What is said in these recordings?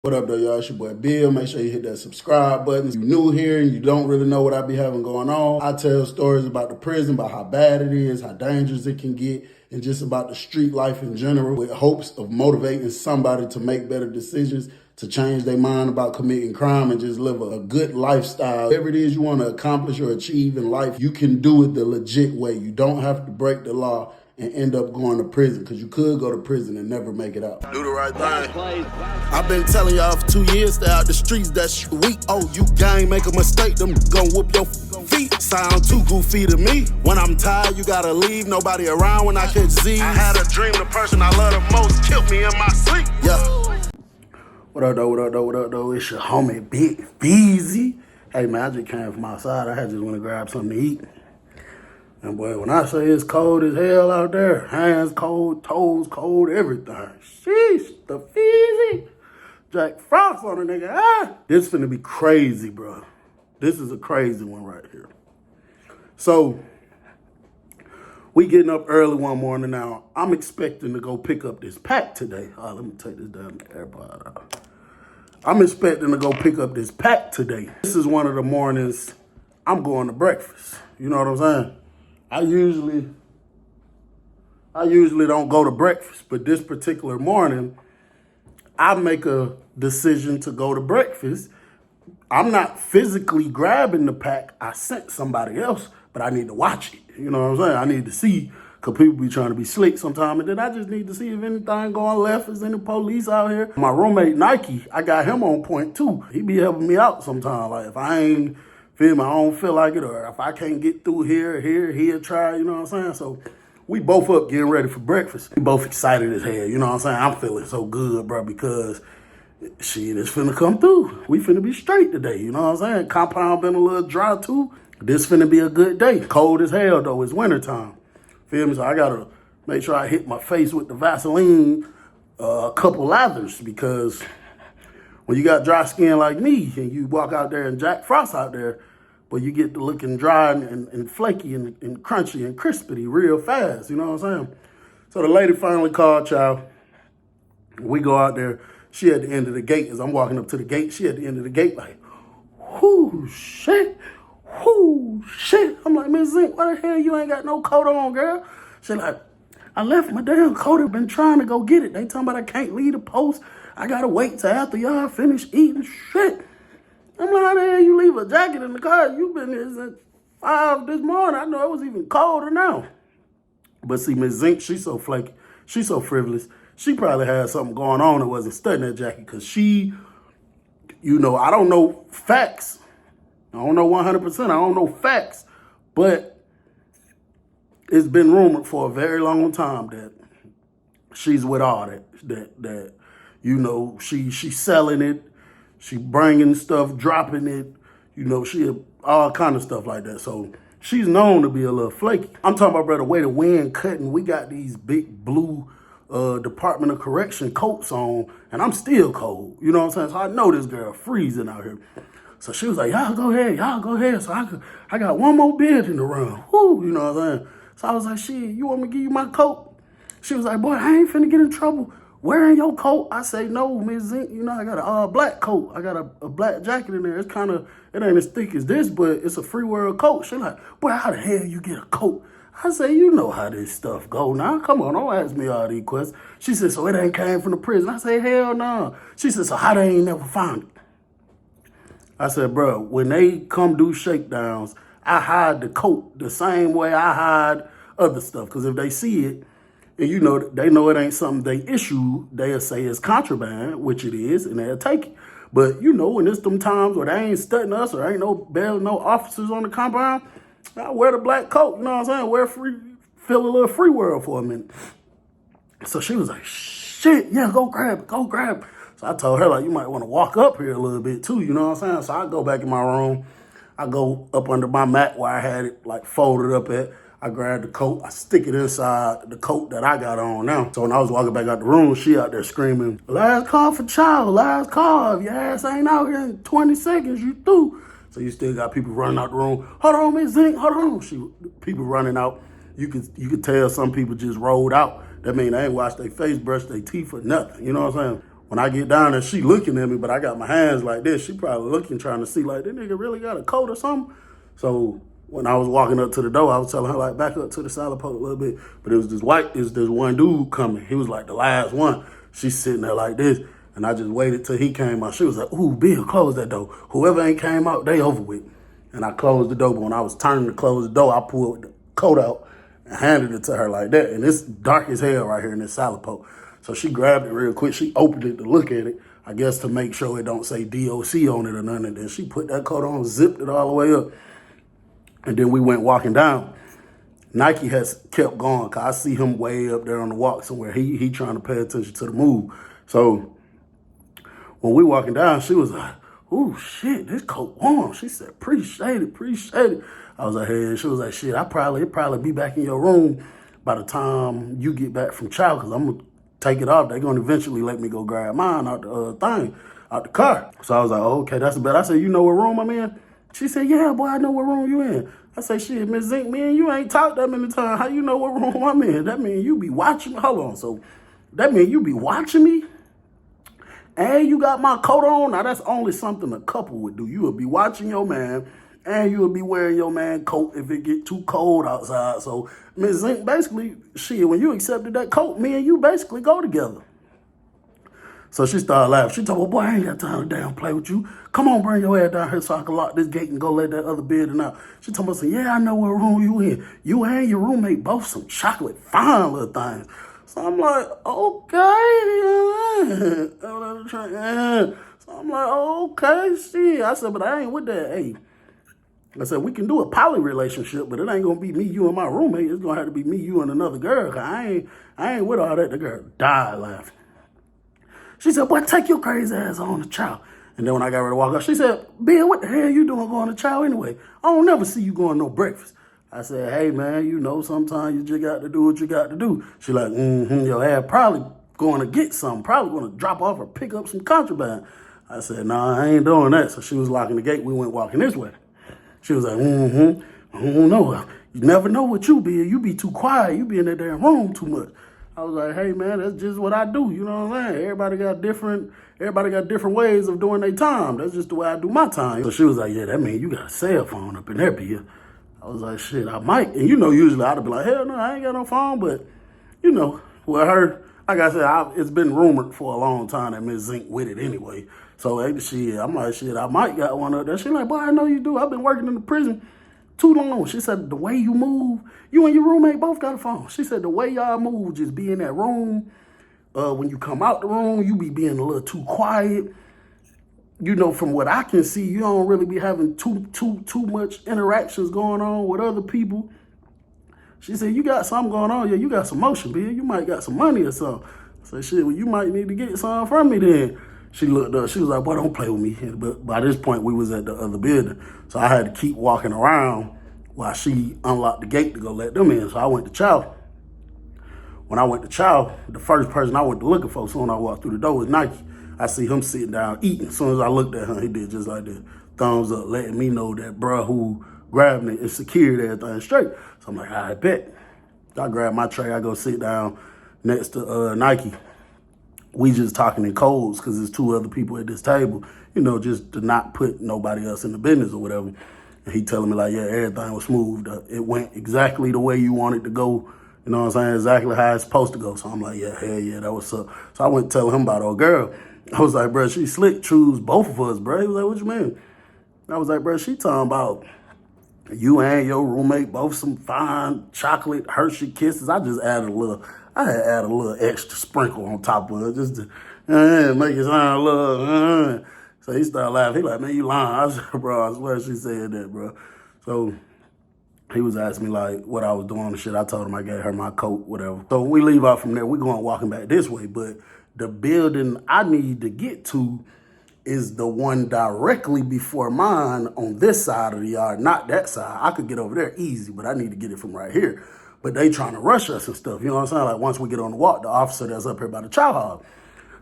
What up, though, y'all? It's your boy Bill. Make sure you hit that subscribe button. If you're new here and you don't really know what I be having going on, I tell stories about the prison, about how bad it is, how dangerous it can get, and just about the street life in general, with hopes of motivating somebody to make better decisions, to change their mind about committing crime and just live a good lifestyle. Whatever it is you want to accomplish or achieve in life, you can do it the legit way. You don't have to break the law and end up going to prison, because you could go to prison and never make it out. Do the right thing. I've been telling y'all for 2 years, stay out the streets, that's weak. Oh, you gang, make a mistake, them gon' whoop your feet. Sound too goofy to me. When I'm tired, you gotta leave, nobody around when I catch Z's. I had a dream, the person I love the most killed me in my sleep. Yeah. What up, though, what up, though, what up, though? It's your homie, Big Beezy. Hey, man, I just came from outside. I had just want to grab something to eat. And boy, when I say it's cold as hell out there, hands cold, toes cold, everything. Sheesh, the Feezy. Jack Frost on a nigga, ah. This finna be crazy, bro. This is a crazy one right here. So, we getting up early one morning now. I'm expecting to go pick up this pack today. Oh, let me take this damn AirPod out. I'm expecting to go pick up this pack today. This is one of the mornings I'm going to breakfast. You know what I'm saying? I usually don't go to breakfast, but this particular morning, I make a decision to go to breakfast. I'm not physically grabbing the pack. I sent somebody else, but I need to watch it. You know what I'm saying? I need to see, because people be trying to be slick sometimes, and then I just need to see if anything going left, is any police out here. My roommate, Nike, I got him on point too. He be helping me out sometimes. Like if I ain't, feel me, I don't feel like it, or if I can't get through here, he'll try, you know what I'm saying? So we both up getting ready for breakfast. We both excited as hell, you know what I'm saying? I'm feeling so good, bro, because shit is finna come through. We finna be straight today, you know what I'm saying? Compound been a little dry too. This finna be a good day. Cold as hell though, it's wintertime. Feel me? So I gotta make sure I hit my face with the Vaseline, a couple lathers, because when you got dry skin like me and you walk out there and Jack Frost out there, but you get to looking dry and flaky and crunchy and crispy real fast, you know what I'm saying? So the lady finally called, y'all. We go out there. She at the end of the gate. As I'm walking up to the gate, she at the end of the gate like, whoo, shit, whoo, shit. I'm like, Miss Zinc, why the hell you ain't got no coat on, girl? She like, I left my damn coat. I've been trying to go get it. They talking about I can't leave the post. I gotta wait till after y'all finish eating shit. I'm like, how the hell you leave a jacket in the car? You been here since 5 this morning. I know it was even colder now. But see, Miss Zinc, she's so flaky. She's so frivolous. She probably had something going on that wasn't studying that jacket, because she, you know, I don't know facts. I don't know 100%. I don't know facts. But it's been rumored for a very long time that she's with all that you know, she's selling it. She bringing stuff, dropping it, you know, she all kind of stuff like that. So she's known to be a little flaky. I'm talking about, bro, the way the wind cutting, we got these big blue Department of Correction coats on, and I'm still cold. You know what I'm saying? So I know this girl freezing out here. So she was like, y'all go ahead. So I got one more bid in the run. Whoo, you know what I'm saying? So I was like, shit, you want me to give you my coat? She was like, boy, I ain't finna get in trouble wearing your coat. I say, no, Miss Zinc, you know, I got a black coat. I got a black jacket in there. It's kind of, it ain't as thick as this, but it's a free world coat. She like, boy, how the hell you get a coat? I say, you know how this stuff go now. Come on, don't ask me all these questions. She said, so it ain't came from the prison. I say, hell no. She said, so how they ain't never found it? I said, bro, when they come do shakedowns, I hide the coat the same way I hide other stuff. Because if they see it, and you know, they know it ain't something they issue, they'll say it's contraband, which it is, and they'll take it. But you know, when it's them times where they ain't studying us or ain't barely no officers on the compound, I wear the black coat, you know what I'm saying? Feel a little free world for a minute. So she was like, shit, yeah, go grab it. So I told her, like, you might want to walk up here a little bit too, you know what I'm saying? So I go back in my room. I go up under my mat where I had it like folded up at. I grab the coat, I stick it inside the coat that I got on now. So when I was walking back out the room, she out there screaming, last call for child, last call. If your ass ain't out here in 20 seconds, you through. So you still got people running out the room. Hold on, Miss Zinc, hold on. People running out. You could tell some people just rolled out. That mean they ain't washed their face, brushed their teeth or nothing. You know what I'm saying? When I get down there, she looking at me, but I got my hands like this. She probably looking, trying to see, like, this nigga really got a coat or something. So when I was walking up to the door, I was telling her, like, back up to the salad pot a little bit. But it was this one dude coming. He was like the last one. She's sitting there like this. And I just waited till he came out. She was like, ooh, Bill, close that door. Whoever ain't came out, they over with. And I closed the door. But when I was turning to close the door, I pulled the coat out and handed it to her like that. And it's dark as hell right here in this salad pot. So she grabbed it real quick. She opened it to look at it, I guess to make sure it don't say DOC on it or nothing. And then she put that coat on, zipped it all the way up. And then we went walking down. Nike has kept going because I see him way up there on the walk somewhere. He trying to pay attention to the move. So when we walking down, she was like, ooh, shit, this coat warm. She said, appreciate it. I was like, hey, she was like, shit, it'll probably be back in your room by the time you get back from chow, because I'm going to take it off. They're going to eventually let me go grab mine out the car. So I was like, oh, okay, that's the bed. I said, you know what room I'm in? She said, yeah, boy, I know what room you in. I said, shit, Miss Zinc, man, you ain't talked that many times. How you know what room I'm in? That mean you be watching me. Hold on. So that mean you be watching me? And you got my coat on? Now, that's only something a couple would do. You would be watching your man, and you would be wearing your man coat if it get too cold outside. So Miss Zinc, basically, shit, when you accepted that coat, me and you basically go together. So she started laughing. She told me, boy, I ain't got time to damn play with you. Come on, bring your ass down here so I can lock this gate and go let that other building out. She told me, yeah, I know what room you in. You and your roommate both some chocolate fine little things. So I'm like, okay. So I'm like, okay, shit. I said, but I ain't with that. Hey, I said, we can do a poly relationship, but it ain't going to be me, you, and my roommate. It's going to have to be me, you, and another girl. Cause I ain't with all that. The girl died laughing. She said, boy, take your crazy ass on the chow. And then when I got ready to walk up, she said, Bill, what the hell you doing going to chow anyway? I don't never see you going no breakfast. I said, hey, man, you know, sometimes you just got to do what you got to do. She like, your ass probably going to get something, probably going to drop off or pick up some contraband. I said, nah, I ain't doing that. So she was locking the gate. We went walking this way. She was like, I don't know. You never know what you be. You be too quiet. You be in that damn room too much. I was like, hey, man, that's just what I do. You know what I'm saying? Everybody got different ways of doing their time. That's just the way I do my time. So she was like, yeah, that means you got a cell phone up in there, Bill. I was like, shit, I might. And, you know, usually I'd be like, hell no, I ain't got no phone. But, you know, with her, like I said, it's been rumored for a long time that Miss Zinc with it anyway. So, shit, I'm like, shit, I might got one up there. She like, boy, I know you do. I've been working in the prison too long. She said, the way you move, you and your roommate both got a phone. She said, the way y'all move, just be in that room. When you come out the room, you be being a little too quiet. You know, from what I can see, you don't really be having too much interactions going on with other people. She said, you got something going on. Yeah, you got some motion, Bill. You might got some money or something. I said, shit, well, you might need to get something from me then. She looked up. She was like, boy, don't play with me. But by this point, we was at the other building. So I had to keep walking around while she unlocked the gate to go let them in. So I went to chow. When I went to chow, the first person I went to looking for, soon as I walked through the door, was Nike. I see him sitting down eating. As soon as I looked at him, he did just like this. Thumbs up, letting me know that bruh who grabbed me is secured, everything straight. So I'm like, I bet. I grab my tray. I go sit down next to Nike. We just talking in codes because there's two other people at this table, you know, just to not put nobody else in the business or whatever. And he telling me like, yeah, everything was smooth. It went exactly the way you want it to go. You know what I'm saying? Exactly how it's supposed to go. So I'm like, yeah, hell yeah, that was up. So I went to tell him about old girl. I was like, bro, she slick, choose both of us, bro. He was like, what you mean? I was like, bro, she talking about you and your roommate, both some fine chocolate Hershey kisses. I had added a little extra sprinkle on top of it just to make it sound a little. So he started laughing. He like, man, you lying. I said, bro, I swear she said that, bro. So he was asking me like what I was doing and shit. I told him I gave her my coat, whatever. So when we leave out from there, we're going walking back this way. But the building I need to get to is the one directly before mine on this side of the yard, not that side. I could get over there easy, but I need to get it from right here. But they trying to rush us and stuff. You know what I'm saying? Like once we get on the walk, the officer that's up here by the chow hall.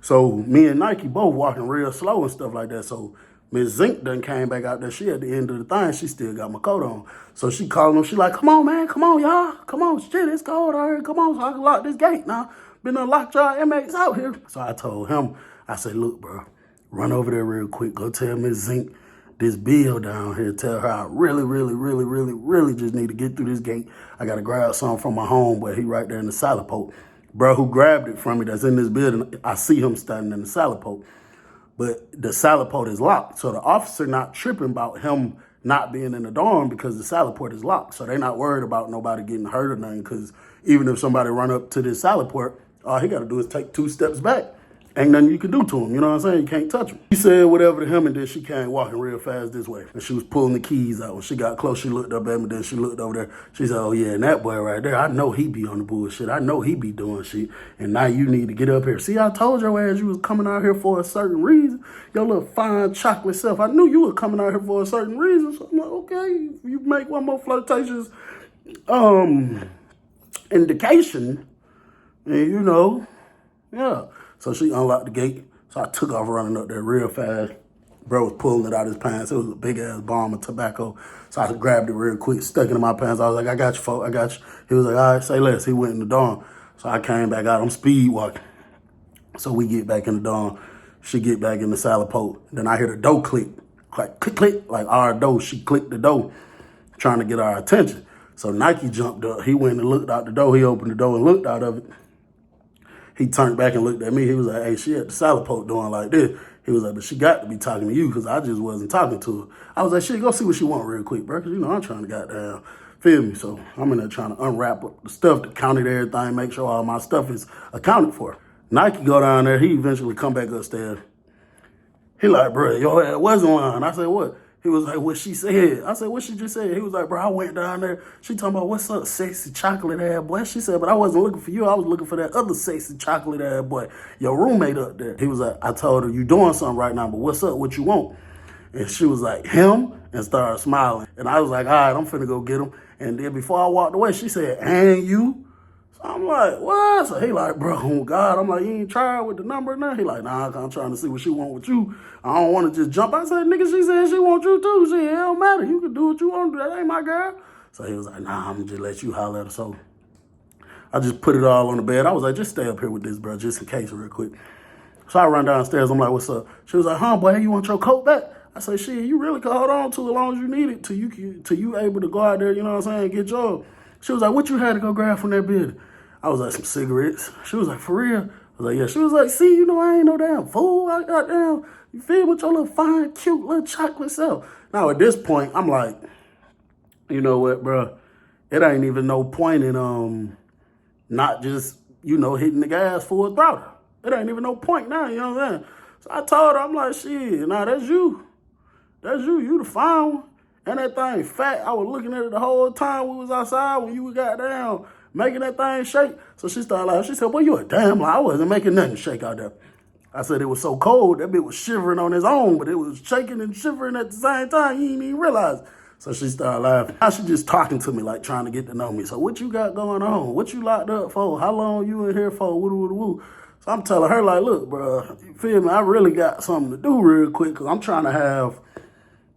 So me and Nike both walking real slow and stuff like that. So Miss Zinc done came back out there. She at the end of the thing. She still got my coat on. So she calling them. She like, come on, man. Come on, y'all. Come on. Shit, it's cold out here. Come on so I can lock this gate now. Been unlocked y'all inmates out here. So I told him, I said, look, bro, run over there real quick. Go tell Miss Zinc this bill down here. Tell her I really just need to get through this gate. I got to grab something from my homeboy. He right there in the salad pot. Bro, who grabbed it from me that's in this building, I see him standing in the salad pot. But the salad pot is locked. So the officer not tripping about him not being in the dorm because the salad pot is locked. So they not worried about nobody getting hurt or nothing, because even if somebody run up to this salad pot, all he got to do is take 2 steps back. Ain't nothing you can do to him, you know what I'm saying? You can't touch him. He said whatever to him, and then she came walking real fast this way. And she was pulling the keys out. When she got close, she looked up at me, then she looked over there. She said, oh yeah, and that boy right there, I know he be on the bullshit. I know he be doing shit. And now you need to get up here. See, I told your ass you was coming out here for a certain reason. Your little fine chocolate self. I knew you were coming out here for a certain reason. So I'm like, okay, you make one more flirtatious indication, and you know, yeah. So she unlocked the gate. So I took off running up there real fast. Bro was pulling it out of his pants. It was a big-ass bomb of tobacco. So I grabbed it real quick, stuck it in my pants. I was like, I got you, folks. I got you. He was like, all right, say less. He went in the dorm. So I came back out. I'm speed walking. So we get back in the dorm. She get back in the salad pot. Then I hear the door click. Like, click, click. Like our door. She clicked the door, trying to get our attention. So Nike jumped up. He went and looked out the door. He opened the door and looked out of it. He turned back and looked at me. He was like, hey, she at the salad pot doing like this. He was like, but she got to be talking to you, because I just wasn't talking to her. I was like, shit, go see what she want real quick, bro, because, you know, I'm trying to goddamn, feel me? So I'm in there trying to unwrap the stuff, to count it, everything, make sure all my stuff is accounted for. Nike go down there. He eventually come back upstairs. He like, bro, your ass wasn't lying. I said, what? He was like, what she said. I said, what she just said? He was like, bro, I went down there. She talking about, what's up, sexy chocolate ass boy? She said, but I wasn't looking for you. I was looking for that other sexy chocolate ass boy, your roommate up there. He was like, I told her, you doing something right now, but what's up? What you want? And she was like, him? And started smiling. And I was like, all right, I'm finna go get him. And then before I walked away, she said, and you? So I'm like, what? So he like, bro, oh God. I'm like, you ain't tried with the number now? He like, nah, I'm trying to see what she want with you. I don't want to just jump. I said, nigga, she said she want you too. She said, it don't matter. You can do what you want to do. That ain't my girl. So he was like, nah, I'm going to just let you holler at her. So I just put it all on the bed. I was like, just stay up here with this, bro, just in case real quick. So I run downstairs. I'm like, what's up? She was like, huh, boy, you want your coat back? I said, shit, you really can hold on to it as long as you need it till you able to go out there, you know what I'm saying, get yours. She was like, what you had to go grab from that building? I was like, some cigarettes. She was like, for real? I was like, yeah. She was like, see, you know, I ain't no damn fool. I got damn, you feel with your little fine, cute little chocolate self. Now, at this point, I'm like, you know what, bro? It ain't even no point in not just, you know, hitting the gas full throttle. It ain't even no point now, you know what I'm saying? So I told her, I'm like, shit, nah, that's you. That's you. You the fine one. And that thing fat. I was looking at it the whole time we was outside when you was goddamn making that thing shake. So she started laughing. She said, boy, you a damn lie. I wasn't making nothing shake out there. I said, it was so cold, that bitch was shivering on its own, but it was shaking and shivering at the same time. You didn't even realize. So she started laughing. Now she just talking to me, like trying to get to know me. So what you got going on? What you locked up for? How long you in here for? Woo. So I'm telling her, like, look, bro, you feel me? I really got something to do real quick, because I'm trying to have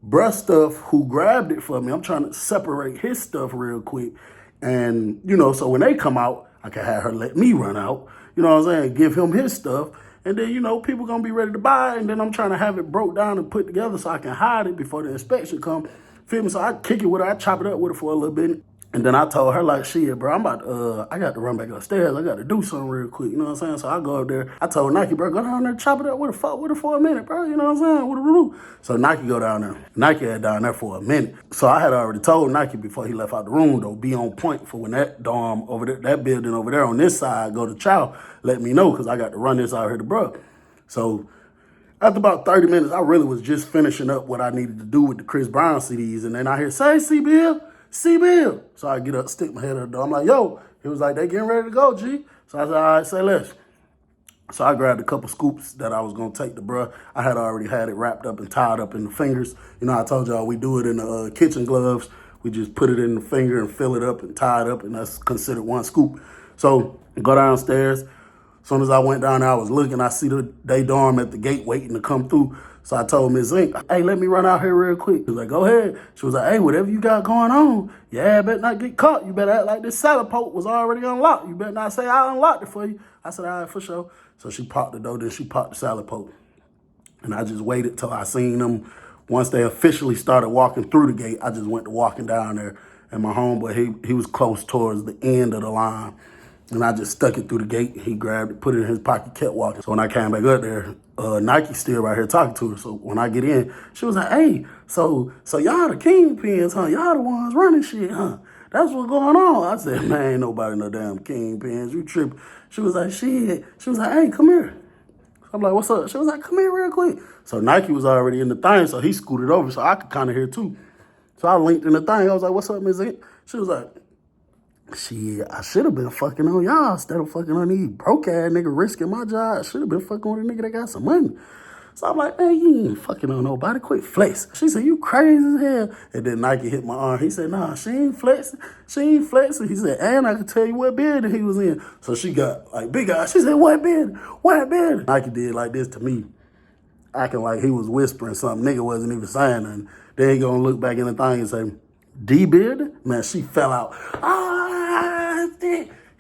bruh stuff who grabbed it for me. I'm trying to separate his stuff real quick. And, you know, so when they come out, I can have her let me run out. You know what I'm saying? Give him his stuff. And then, you know, people going to be ready to buy. And then I'm trying to have it broke down and put together so I can hide it before the inspection come. Feel me? So I kick it with her. I chop it up with her for a little bit. And then I told her, like, shit, bro, I'm about to, I got to run back upstairs. I got to do something real quick. You know what I'm saying? So I go up there. I told Nike, bro, go down there, chop it up with her for a minute, bro. You know what I'm saying? So Nike go down there. Nike had down there for a minute. So I had already told Nike before he left out the room, though, be on point for when that dorm over there, that building over there on this side go to chow, let me know, because I got to run this out here to bro. So after about 30 minutes, I really was just finishing up what I needed to do with the Chris Brown CDs. And then I hear, say, C-Bill. So I get up, stick my head at the door. I'm like, yo. He was like, they getting ready to go, G. So I said, all right, say less. So I grabbed a couple scoops that I was going to take to bruh. I had already had it wrapped up and tied up in the fingers. You know, I told y'all we do it in the kitchen gloves. We just put it in the finger and fill it up and tie it up, and that's considered one scoop. So go downstairs. As soon as I went down there, I was looking. I see they dorm at the gate waiting to come through. So I told Miss Zinc, hey, let me run out here real quick. She was like, go ahead. She was like, hey, whatever you got going on, yeah, better not get caught. You better act like this salad pot was already unlocked. You better not say I unlocked it for you. I said, all right, for sure. So she popped the door, then she popped the salad poke. And I just waited till I seen them. Once they officially started walking through the gate, I just went to walking down there. And my homeboy, he was close towards the end of the line. And I just stuck it through the gate. He grabbed it, put it in his pocket, kept walking. So when I came back up there, Nike's still right here talking to her. So when I get in, she was like, hey, so y'all the kingpins, huh? Y'all the ones running shit, huh? That's what's going on. I said, man, ain't nobody no damn kingpins. You tripping. She was like, shit. She was like, hey, come here. I'm like, what's up? She was like, come here real quick. So Nike was already in the thing, so he scooted over so I could kind of hear too. So I linked in the thing. I was like, what's up, Ms. Zinc? She was like, shit, I should have been fucking on y'all instead of fucking on these broke ass nigga risking my job. I should have been fucking with a nigga that got some money. So I'm like, man, you ain't fucking on nobody. Quit flexing. She said, you crazy as hell. And then Nike hit my arm. He said, nah, she ain't flexing. She ain't flexing. He said, and I can tell you what building he was in. So she got like big eyes. She said, what building? What building? Nike did like this to me, acting like he was whispering something. Nigga wasn't even saying nothing. Then he gonna look back in the thing and say, D building? Man, she fell out.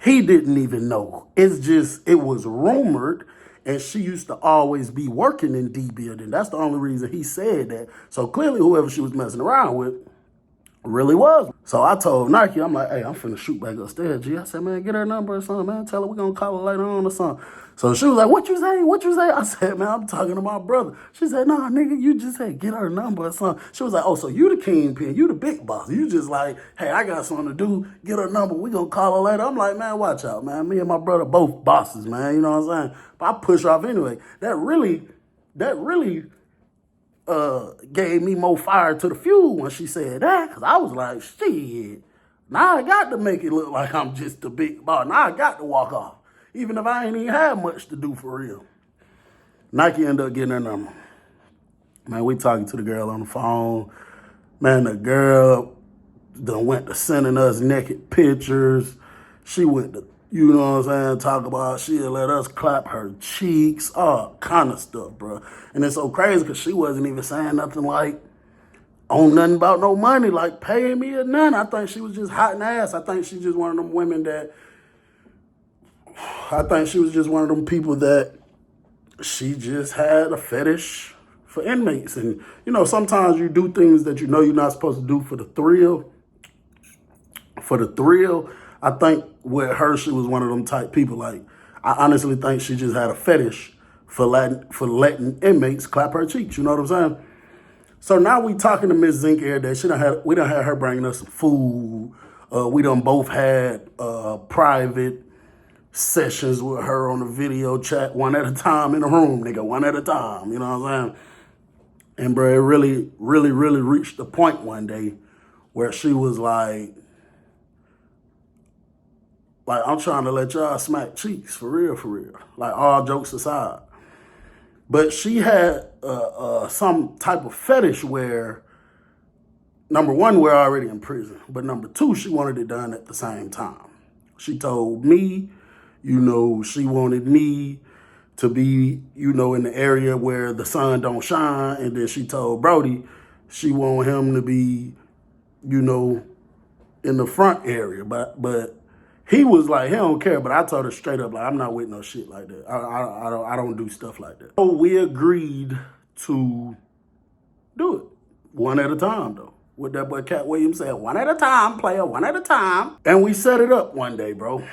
He didn't even know. It's just, it was rumored. And she used to always be working in D building. That's the only reason he said that. So clearly whoever she was messing around with really was. So I told Nike, I'm like, hey, I'm finna shoot back upstairs, G. I said, man, get her number or something, man. Tell her we're gonna call her later on or something. So she was like, what you say? What you say? I said, man, I'm talking to my brother. She said, nah, nigga, you just said get her number or something. She was like, oh, so you the kingpin, you the big boss. You just like, hey, I got something to do. Get her number. We gonna call her later. I'm like, man, watch out, man. Me and my brother both bosses, man. You know what I'm saying? But I push off anyway. That really gave me more fire to the fuel when she said that, because I was like, shit, now I got to make it look like I'm just a big boss. Now I got to walk off, even if I ain't even had much to do for real. Nike ended up getting her number. Man, we talking to the girl on the phone. Man, the girl done went to sending us naked pictures. She went to, you know what I'm saying, talk about she'll let us clap her cheeks, all kind of stuff, bro. And it's so crazy because she wasn't even saying nothing like, on nothing about no money, like paying me or nothing. I think she was just hot and ass. I think she's just one of them women that, I think she was just one of them people that she just had a fetish for inmates. And, you know, sometimes you do things that you know you're not supposed to do for the thrill. For the thrill, I think with her, she was one of them type people. Like, I honestly think she just had a fetish for letting inmates clap her cheeks. You know what I'm saying? So now we talking to Miss Zinc every day. We done had her bringing us some food. We done both had private sessions with her on the video chat, one at a time in the room, nigga, one at a time. You know what I'm saying? And bro, it really, really, really reached the point one day where she was like, I'm trying to let y'all smack cheeks, for real, for real. Like, all jokes aside. But she had some type of fetish where, number one, we're already in prison. But number two, she wanted it done at the same time. She told me, you know, she wanted me to be, you know, in the area where the sun don't shine. And then she told Brody she wanted him to be, you know, in the front area. But he was like, he don't care, but I told her straight up, like, I'm not with no shit like that. I don't do stuff like that. So we agreed to do it one at a time, though. What that boy Cat Williams said, one at a time, player, one at a time. And we set it up one day, bro.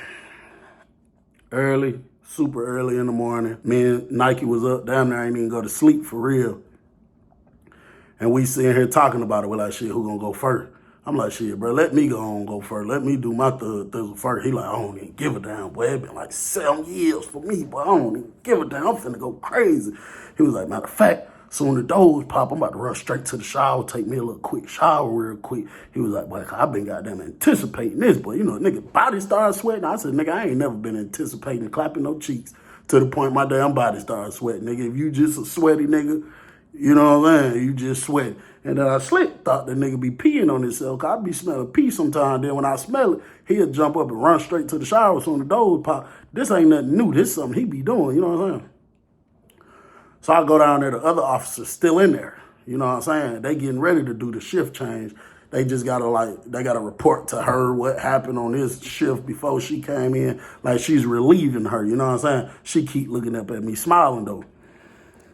Early, super early in the morning. Me and Nike was up, damn near I ain't even go to sleep for real. And we sitting here talking about it. We're like, shit, who gonna go first? I'm like, shit, bro, let me go first. Let me do my thug first. He like, I don't even give a damn, boy. It been like 7 years for me, boy. I don't even give a damn. I'm finna go crazy. He was like, matter of fact, soon the doors pop, I'm about to run straight to the shower, take me a little quick shower real quick. He was like, boy, I've been goddamn anticipating this, boy. You know, nigga, body started sweating. I said, nigga, I ain't never been anticipating clapping no cheeks to the point my damn body started sweating. Nigga, if you just a sweaty nigga, you know what I'm saying? You just sweat. And then I slick thought the nigga be peeing on himself. Cause I be smelling pee sometimes. Then when I smell it, he'll jump up and run straight to the shower soon the doors pop. This ain't nothing new. This is something he be doing. You know what I'm saying? So I go down there. The other officers still in there. You know what I'm saying? They getting ready to do the shift change. they just they gotta report to her what happened on this shift before she came in. Like she's relieving her, you know what I'm saying? She keep looking up at me, smiling though.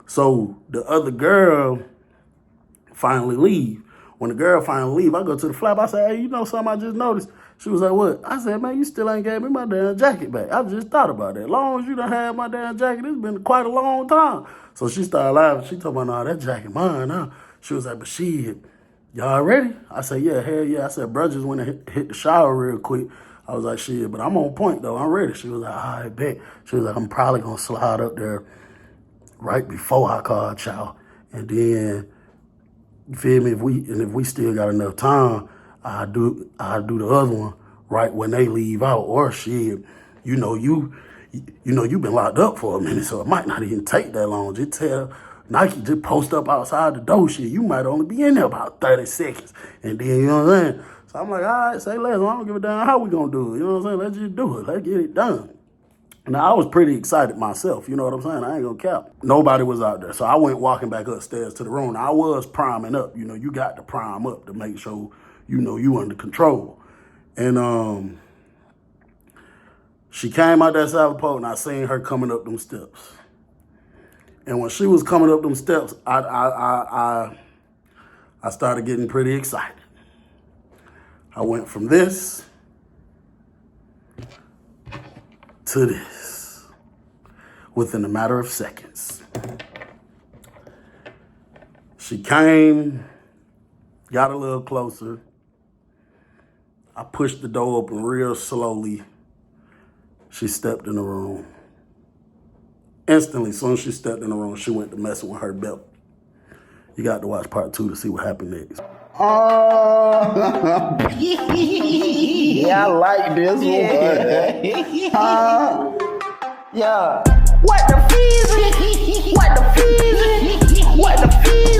So the other girl finally leave. When the girl finally leave, I go to the flap. I say, hey, you know something I just noticed? She was like, what? I said, man, you still ain't gave me my damn jacket back. I just thought about that. As long as you done had my damn jacket, it's been quite a long time. So she started laughing. She told me, no, that jacket mine, huh? She was like, but shit, y'all ready? I said, yeah, hell yeah. I said, bro, just went and hit the shower real quick. I was like, shit, but I'm on point, though. I'm ready. She was like, all right, bet. She was like, I'm probably going to slide up there right before I call y'all. And then, you feel me? If we still got enough time, I'll do the other one right when they leave out. Or shit, you know you've been locked up for a minute, so it might not even take that long. Just tell Nike, just post up outside the door. Shit, you might only be in there about 30 seconds, and then you know what I'm saying. So I'm like, all right, say less. I don't give a damn how we gonna do it. You know what I'm saying? Let's just do it. Let's get it done. Now, I was pretty excited myself, you know what I'm saying? I ain't gonna cap. Nobody was out there, so I went walking back upstairs to the room. Now, I was priming up. You know, you got to prime up to make sure, you know, you under control. And she came out that side of the pole, and I seen her coming up them steps. And when she was coming up them steps, I started getting pretty excited. I went from this to this within a matter of seconds. She came, got a little closer. I pushed the door open real slowly. She stepped in the room. Instantly, as soon as she stepped in the room, she went to messing with her belt. You got to watch part 2 to see what happened next. Oh, yeah, I like this one. Yeah. What the fees? What the fees? What the fees?